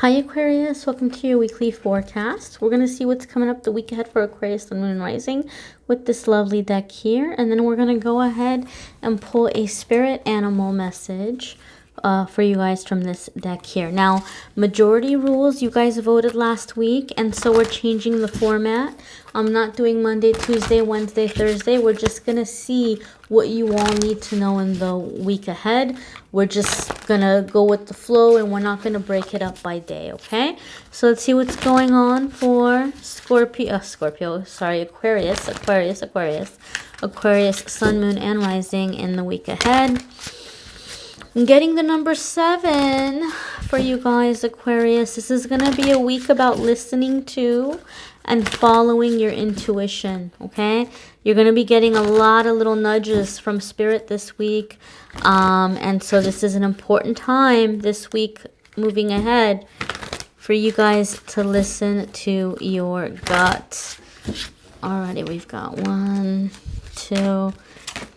Hi Aquarius, welcome to your weekly forecast. We're going to see what's coming up the week ahead for Aquarius, Sun, Moon, and Rising with this lovely deck here. And then we're going to go ahead and pull a spirit animal message for you guys from this deck here. Now, majority rules, you guys voted last week, and so we're changing the format. I'm not doing Monday, Tuesday, Wednesday, Thursday. We're just going to see what you all need to know in the week ahead. We're just going to go with the flow, and we're not going to break it up by day, okay? So let's see what's going on for Aquarius, Sun, Moon, and Rising in the week ahead. I'm getting the number 7 for you guys, Aquarius. This is going to be a week about listening to and following your intuition, okay? You're going to be getting a lot of little nudges from Spirit this week. And so this is an important time this week moving ahead for you guys to listen to your gut. Alrighty, we've got 1, 2,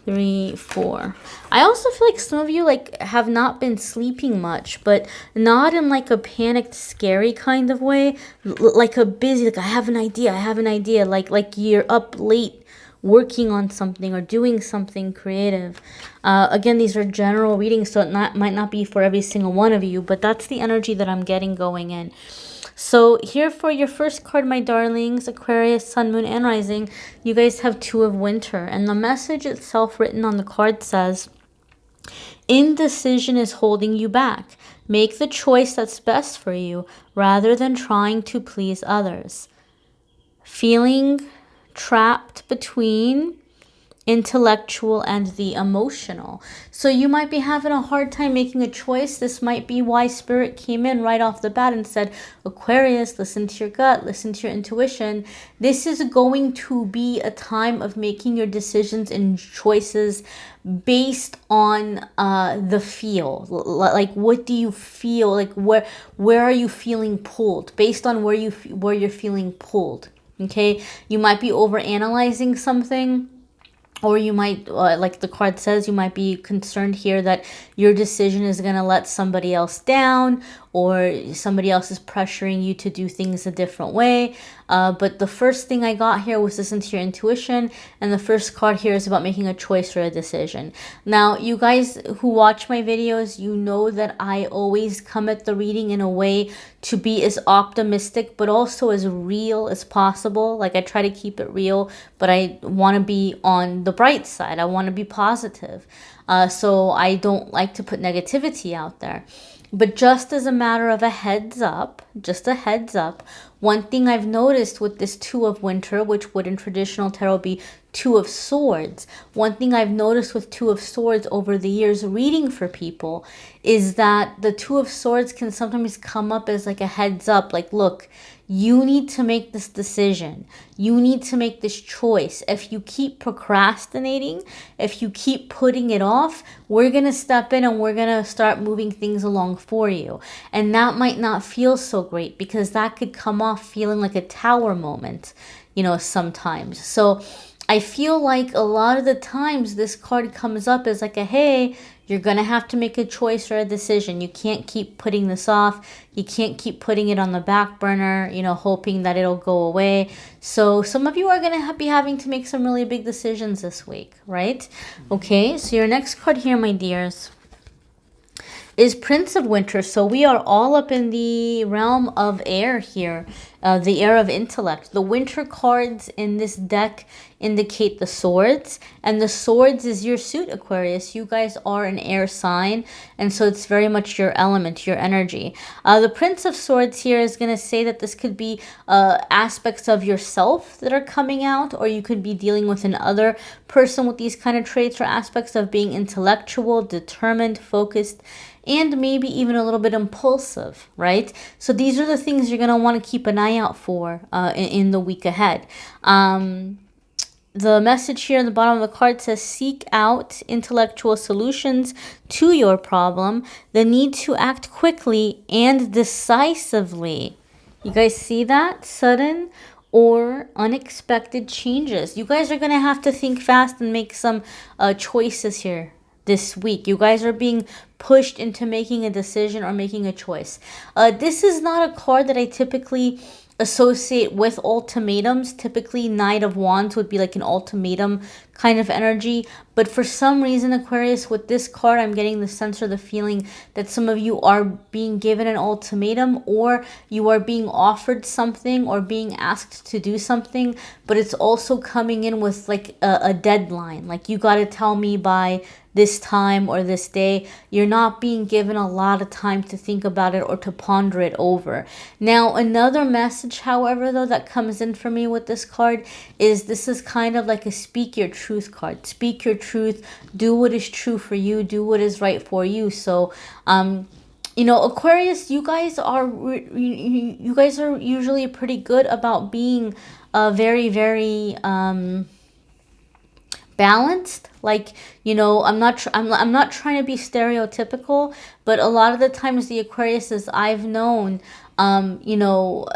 3, 4. I also feel like some of you have not been sleeping much, but not in like a panicked, scary kind of way. Like a busy, like I have an idea. Like you're up late working on something or doing something creative. Again, these are general readings, so it might not be for every single one of you, but that's the energy that I'm getting going in. So here for your first card, my darlings, Aquarius, Sun, Moon, and Rising, you guys have 2 of Winter. And the message itself written on the card says, indecision is holding you back. Make the choice that's best for you rather than trying to please others. Feeling trapped between intellectual and the emotional. So you might be having a hard time making a choice. This might be why Spirit came in right off the bat and said, Aquarius, listen to your gut, listen to your intuition. This is going to be a time of making your decisions and choices based on the feel. Like, what do you feel? Like, where are you feeling pulled? Based on where you're feeling pulled. Okay, you might be overanalyzing something. Or you might, like the card says, you might be concerned here that your decision is going to let somebody else down, or somebody else is pressuring you to do things a different way. But the first thing I got here was listen to your intuition. And the first card here is about making a choice or a decision. Now, you guys who watch my videos, you know that I always come at the reading in a way to be as optimistic, but also as real as possible. Like, I try to keep it real, but I want to be on the bright side. I want to be positive. So I don't like to put negativity out there. But just as a matter of a heads up, one thing I've noticed with this 2 of Winter, which would in traditional tarot be 2 of Swords, one thing I've noticed with 2 of Swords over the years reading for people is that the 2 of Swords can sometimes come up as like a heads up, like, look, you need to make this decision. You need to make this choice. If you keep procrastinating, if you keep putting it off, we're going to step in and we're going to start moving things along for you. And that might not feel so great because that could come off feeling like a tower moment, sometimes. So I feel like a lot of the times this card comes up as like a, hey, you're going to have to make a choice or a decision. You can't keep putting this off. You can't keep putting it on the back burner, hoping that it'll go away. So some of you are going to be having to make some really big decisions this week, right? Okay, so your next card here, my dears, is Prince of Winter. So we are all up in the realm of air here, the air of intellect. The Winter cards in this deck indicate the Swords, and the Swords is your suit, Aquarius. You guys are an air sign, and so it's very much your element, your energy. The Prince of Swords here is going to say that this could be aspects of yourself that are coming out, or you could be dealing with another person with these kind of traits or aspects of being intellectual, determined, focused, and maybe even a little bit impulsive, right? So these are the things you're going to want to keep an eye out for in the week ahead. The message here in the bottom of the card says, seek out intellectual solutions to your problem, the need to act quickly and decisively. You guys see that? Sudden or unexpected changes. You guys are going to have to think fast and make some choices here this week. You guys are being pushed into making a decision or making a choice. This is not a card that I typically associate with ultimatums. Typically, Knight of Wands would be like an ultimatum kind of energy. But for some reason, Aquarius, with this card, I'm getting the sense or the feeling that some of you are being given an ultimatum, or you are being offered something or being asked to do something, but it's also coming in with like a deadline. Like, you got to tell me by this time or this day. You're not being given a lot of time to think about it or to ponder it over. Now, another message, however, though, that comes in for me with this card is this is kind of like a speak your truth card. Speak your truth. Do what is true for you. Do what is right for you. So, you know, Aquarius, you guys are usually pretty good about being very, very balanced. Like, you know, I'm not trying to be stereotypical, but a lot of the times the Aquariuses I've known, you know,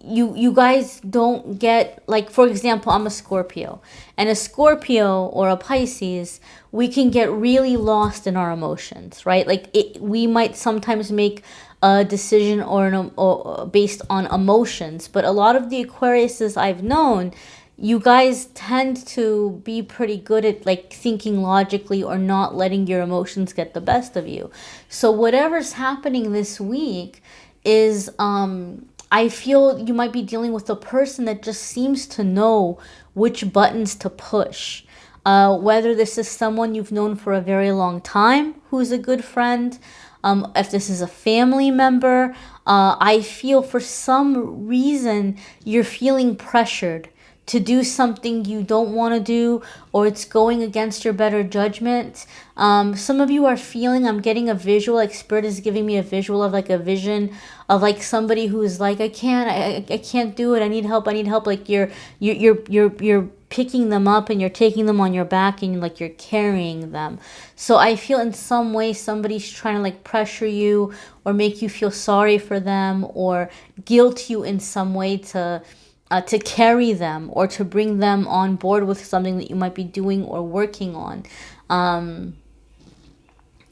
you guys don't get, like, for example, I'm a Scorpio, and a Scorpio or a Pisces, we can get really lost in our emotions, right? Like, we might sometimes make a decision or based on emotions, but a lot of the Aquariuses I've known, you guys tend to be pretty good at like thinking logically or not letting your emotions get the best of you. So whatever's happening this week is I feel you might be dealing with a person that just seems to know which buttons to push. Whether this is someone you've known for a very long time who's a good friend, if this is a family member, I feel for some reason you're feeling pressured to do something you don't want to do, or it's going against your better judgment. Some of you are feeling, I'm getting a visual, like Spirit is giving me a visual of like a vision of like somebody who's like, I can't do it. I need help. Like you're picking them up and you're taking them on your back and like you're carrying them. So I feel in some way somebody's trying to like pressure you or make you feel sorry for them or guilt you in some way to carry them or to bring them on board with something that you might be doing or working on.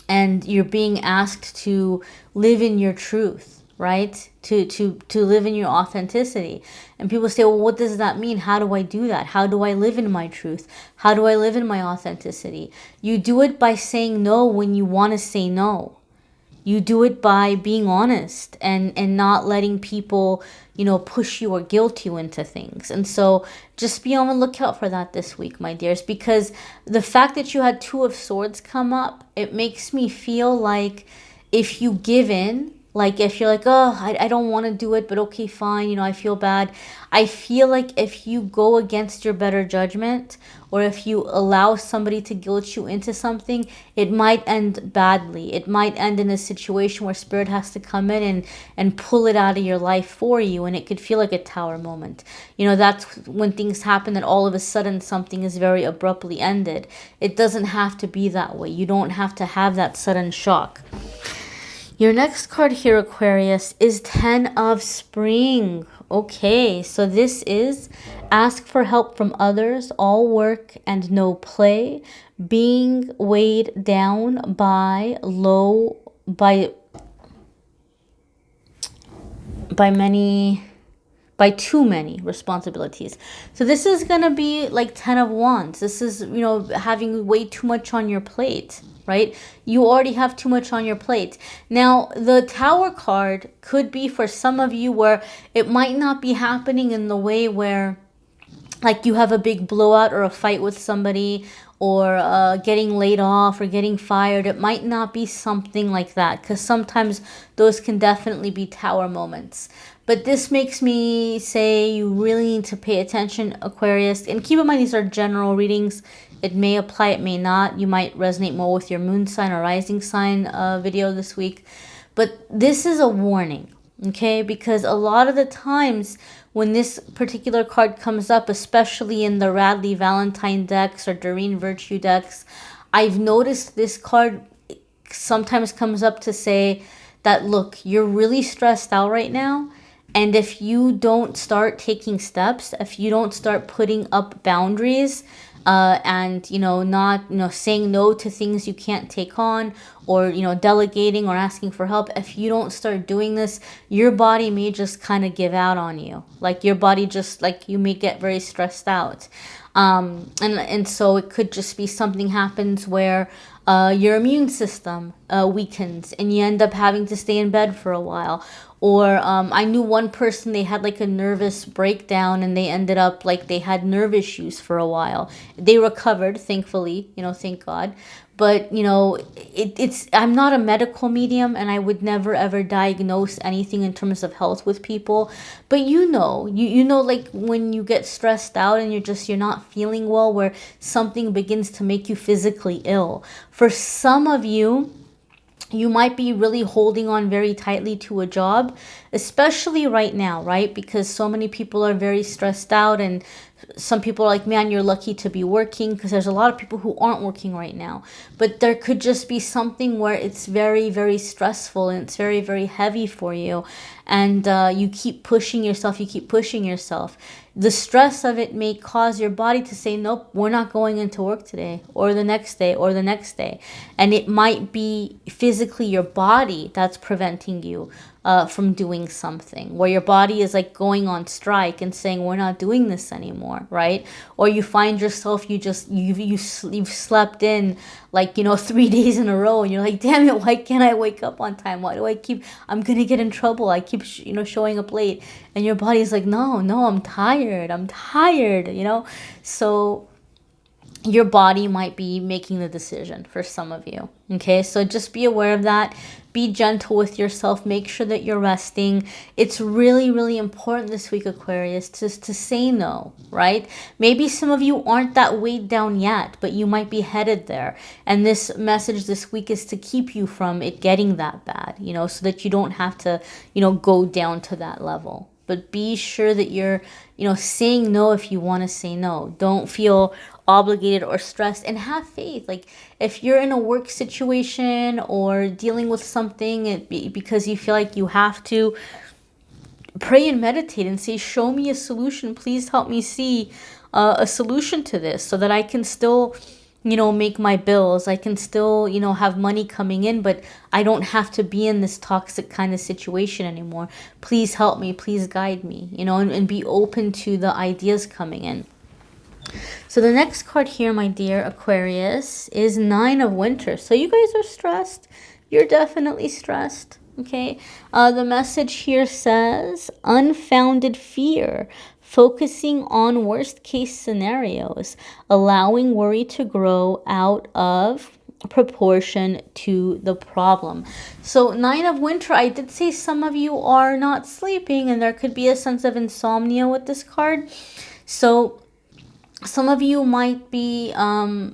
And you're being asked to live in your truth, right? To live in your authenticity. And people say, well, what does that mean? How do I do that? How do I live in my truth? How do I live in my authenticity? You do it by saying no when you want to say no. You do it by being honest and not letting people, you know, push you or guilt you into things. And so just be on the lookout for that this week, my dears, because the fact that you had Two of Swords come up, it makes me feel like if you give in, like if you're like, oh, I don't want to do it, but okay, fine, you know, I feel bad. I feel like if you go against your better judgment or if you allow somebody to guilt you into something, it might end badly. It might end in a situation where Spirit has to come in and pull it out of your life for you, and it could feel like a tower moment. You know, that's when things happen that all of a sudden something is very abruptly ended. It doesn't have to be that way. You don't have to have that sudden shock. Your next card here, Aquarius, is 10 of Spring. Okay, so this is ask for help from others, all work and no play, being weighed down by too many responsibilities. So this is going to be like 10 of Wands. This is, you know, having way too much on your plate, right? You already have too much on your plate. Now, the Tower card could be for some of you where it might not be happening in the way where like you have a big blowout or a fight with somebody or getting laid off or getting fired. It might not be something like that because sometimes those can definitely be Tower moments. But this makes me say you really need to pay attention, Aquarius. And keep in mind, these are general readings. It may apply, it may not. You might resonate more with your moon sign or rising sign video this week. But this is a warning, okay? Because a lot of the times when this particular card comes up, especially in the Radley Valentine decks or Doreen Virtue decks, I've noticed this card sometimes comes up to say that, look, you're really stressed out right now. And if you don't start taking steps, if you don't start putting up boundaries, and, you know, not, you know, saying no to things you can't take on, or, you know, delegating or asking for help. If you don't start doing this, your body may just kind of give out on you. Like your body just, like, you may get very stressed out. And so it could just be something happens where your immune system weakens and you end up having to stay in bed for a while. Or I knew one person, they had like a nervous breakdown and they ended up like they had nerve issues for a while. They recovered, thankfully, you know, thank God. But, you know, I'm not a medical medium and I would never ever diagnose anything in terms of health with people. But you know, like when you get stressed out and you're not feeling well, where something begins to make you physically ill. For some of you, you might be really holding on very tightly to a job, especially right now, right? Because so many people are very stressed out, and some people are like, man, you're lucky to be working, because there's a lot of people who aren't working right now. But there could just be something where it's very, very stressful and it's very, very heavy for you. And you keep pushing yourself, The stress of it may cause your body to say, nope, we're not going into work today, or the next day, or the next day. And it might be physically your body that's preventing you from doing something, where your body is like going on strike and saying, we're not doing this anymore, right? Or you find yourself, you've slept in like, you know, 3 days in a row, and you're like, damn it, why can't I wake up on time? I'm gonna get in trouble. I keep showing up late. And your body's like, no, I'm tired, you know? So your body might be making the decision for some of you. Okay, so just be aware of that. Be gentle with yourself. Make sure that you're resting. It's really, really important this week, Aquarius, to say no, right? Maybe some of you aren't that weighed down yet, but you might be headed there. And this message this week is to keep you from it getting that bad, you know, so that you don't have to, you know, go down to that level. But be sure that you're, you know, saying no if you want to say no. Don't feel obligated or stressed, and have faith. Like if you're in a work situation or dealing with something because you feel like you have to, pray and meditate and say, show me a solution. Please help me see a solution to this so that I can still, you know, make my bills. I can still, you know, have money coming in, but I don't have to be in this toxic kind of situation anymore. Please help me. Please guide me, you know, and be open to the ideas coming in. So the next card here, my dear Aquarius, is 9 of Winter. So you guys are stressed. You're definitely stressed. Okay. The message here says unfounded fear, focusing on worst case scenarios, allowing worry to grow out of proportion to the problem. So 9 of Winter, I did say some of you are not sleeping, and there could be a sense of insomnia with this card. So some of you might be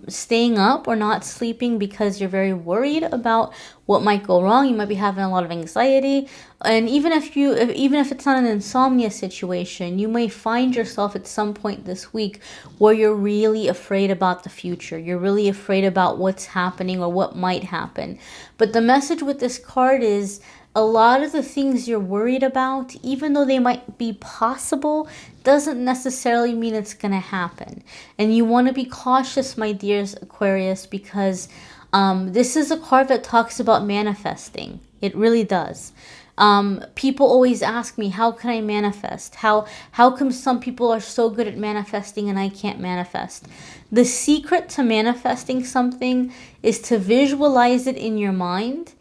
staying up or not sleeping because you're very worried about what might go wrong. You might be having a lot of anxiety. And even if it's not an insomnia situation, you may find yourself at some point this week where you're really afraid about the future. You're really afraid about what's happening or what might happen. But the message with this card is, a lot of the things you're worried about, even though they might be possible, doesn't necessarily mean it's going to happen. And you want to be cautious, my dears Aquarius, because this is a card that talks about manifesting. It really does. People always ask me, how can I manifest? How come some people are so good at manifesting and I can't manifest? The secret to manifesting something is to visualize it in your mind,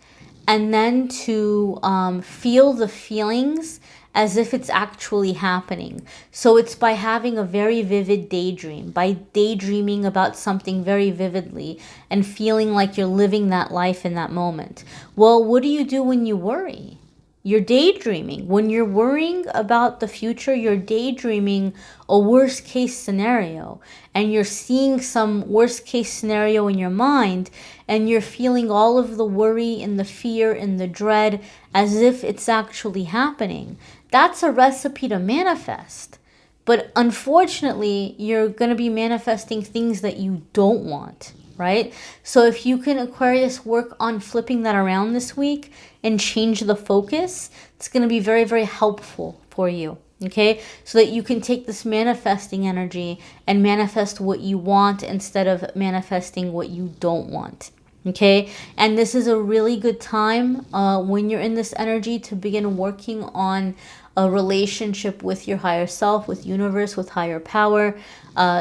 and then to feel the feelings as if it's actually happening. So it's by having a very vivid daydream, by daydreaming about something very vividly and feeling like you're living that life in that moment. Well, what do you do when you worry? You're daydreaming. When you're worrying about the future, you're daydreaming a worst case scenario, and you're seeing some worst case scenario in your mind, and you're feeling all of the worry and the fear and the dread as if it's actually happening. That's a recipe to manifest. But unfortunately, you're going to be manifesting things that you don't want, right? So if you can, Aquarius, work on flipping that around this week and change the focus, it's going to be very, very helpful for you. Okay, so that you can take this manifesting energy and manifest what you want instead of manifesting what you don't want. Okay, and this is a really good time when you're in this energy to begin working on a relationship with your higher self, with universe, with higher power,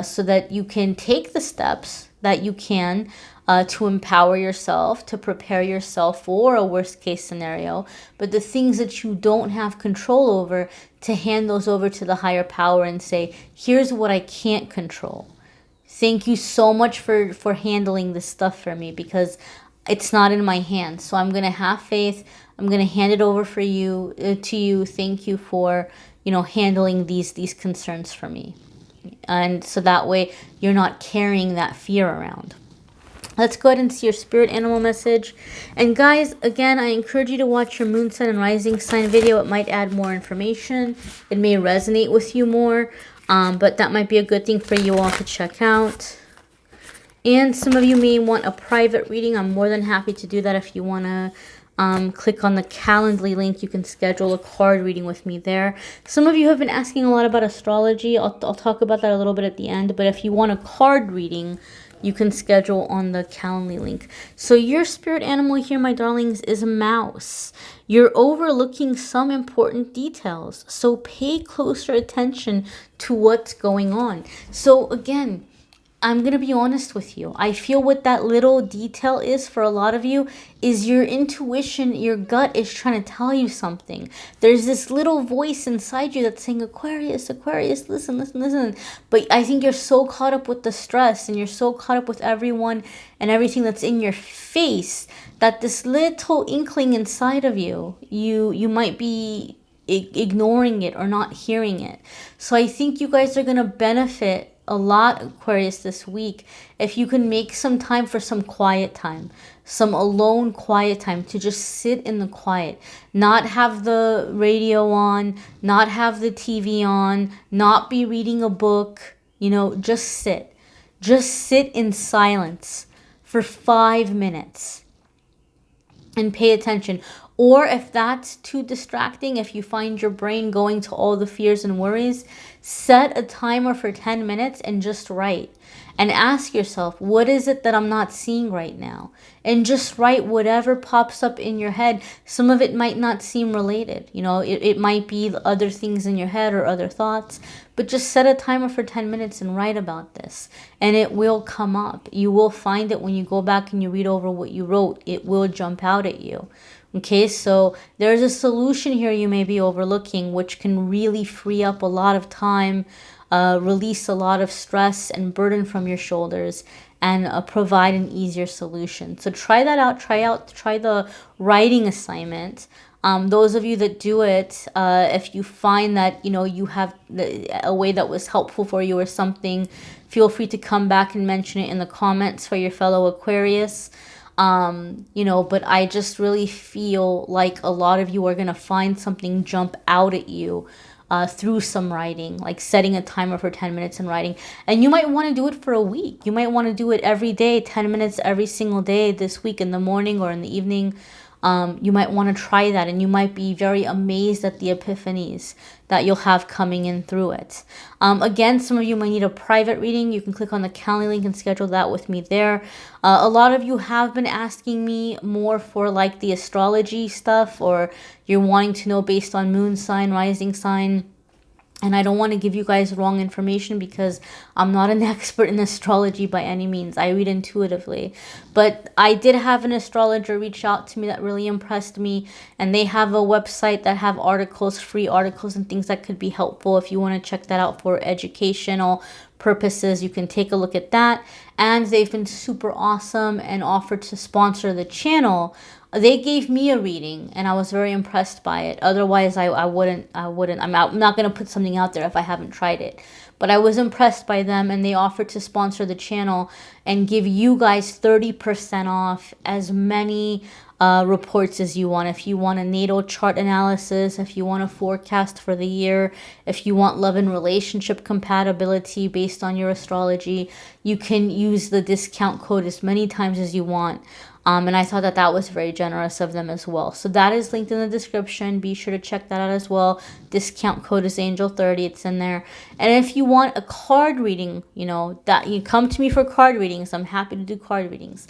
so that you can take the steps that you can to empower yourself, to prepare yourself for a worst case scenario. But the things that you don't have control over, to hand those over to the higher power and say, here's what I can't control. Thank you so much for handling this stuff for me, because it's not in my hands. So I'm going to have faith. I'm going to hand it over for you to you. Thank you for, handling these concerns for me. And so that way you're not carrying that fear around. Let's go ahead and see your spirit animal message. And guys, again, I encourage you to watch your moon, sun, and rising sign video. It might add more information. It may resonate with you more, but that might be a good thing for you all to check out. And some of you may want a private reading. I'm more than happy to do that. If you want to click on the Calendly link, you can schedule a card reading with me there. Some of you have been asking a lot about astrology. I'll talk about that a little bit at the end. But if you want a card reading, you can schedule on the Calendly link. So your spirit animal here, my darlings, is a mouse. You're overlooking some important details. So pay closer attention to what's going on. So again, I'm going to be honest with you. I feel what that little detail is for a lot of you is your intuition, your gut is trying to tell you something. There's this little voice inside you that's saying, Aquarius, Aquarius, listen, listen, listen. But I think you're so caught up with the stress and you're so caught up with everyone and everything that's in your face that this little inkling inside of you, you might be ignoring it or not hearing it. So I think you guys are going to benefit a lot, Aquarius, this week if you can make some time for some quiet time, some alone quiet time, to just sit in the quiet, not have the radio on, not have the TV on, not be reading a book, just sit in silence for 5 minutes and pay attention. Or if that's too distracting, if you find your brain going to all the fears and worries, set a timer for 10 minutes and just write. And ask yourself, what is it that I'm not seeing right now? And just write whatever pops up in your head. Some of it might not seem related. It might be other things in your head or other thoughts. But just set a timer for 10 minutes and write about this. And it will come up. You will find it when you go back and you read over what you wrote. It will jump out at you. Okay, so there's a solution here you may be overlooking, which can really free up a lot of time, release a lot of stress and burden from your shoulders, and provide an easier solution. So try that out. Try the writing assignment. Those of you that do it, if you find that, you have a way that was helpful for you or something, feel free to come back and mention it in the comments for your fellow Aquarius. But I just really feel like a lot of you are going to find something jump out at you through some writing, like setting a timer for 10 minutes and writing. And you might want to do it for a week. You might want to do it every day, 10 minutes every single day this week, in the morning or in the evening. You might want to try that, and you might be very amazed at the epiphanies that you'll have coming in through it. Again, some of you might need a private reading. You can click on the Calendly link and schedule that with me there. A lot of you have been asking me more for like the astrology stuff, or you're wanting to know based on moon sign, rising sign. And I don't want to give you guys wrong information because I'm not an expert in astrology by any means. I read intuitively. But I did have an astrologer reach out to me that really impressed me. And they have a website that have articles, free articles and things that could be helpful. If you want to check that out for educational purposes, you can take a look at that. And they've been super awesome and offered to sponsor the channel. They gave me a reading and I was very impressed by it. Otherwise, I wouldn't. I'm not going to put something out there if I haven't tried it. But I was impressed by them, and they offered to sponsor the channel and give you guys 30% off as many reports as you want. If you want a natal chart analysis, if you want a forecast for the year, if you want love and relationship compatibility based on your astrology, you can use the discount code as many times as you want. And I thought that that was very generous of them as well. So that is linked in the description. Be sure to check that out as well. Discount code is Angel30. It's in there. And if you want a card reading, you know, that you come to me for card readings, I'm happy to do card readings.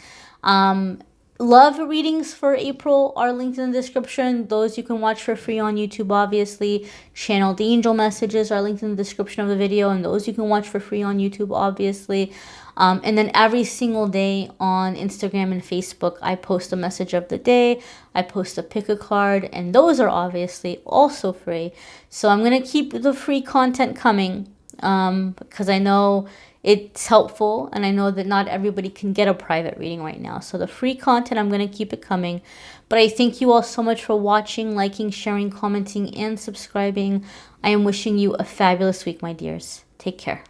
Love readings for April are linked in the description. Those you can watch for free on YouTube, obviously. Channeled angel messages are linked in the description of the video, and those you can watch for free on YouTube, obviously. And then every single day on Instagram and Facebook, I post a message of the day. I post a pick a card, and those are obviously also free. So I'm going to keep the free content coming because I know it's helpful, and I know that not everybody can get a private reading right now. So the free content, I'm going to keep it coming. But I thank you all so much for watching, liking, sharing, commenting, and subscribing. I am wishing you a fabulous week, my dears. Take care.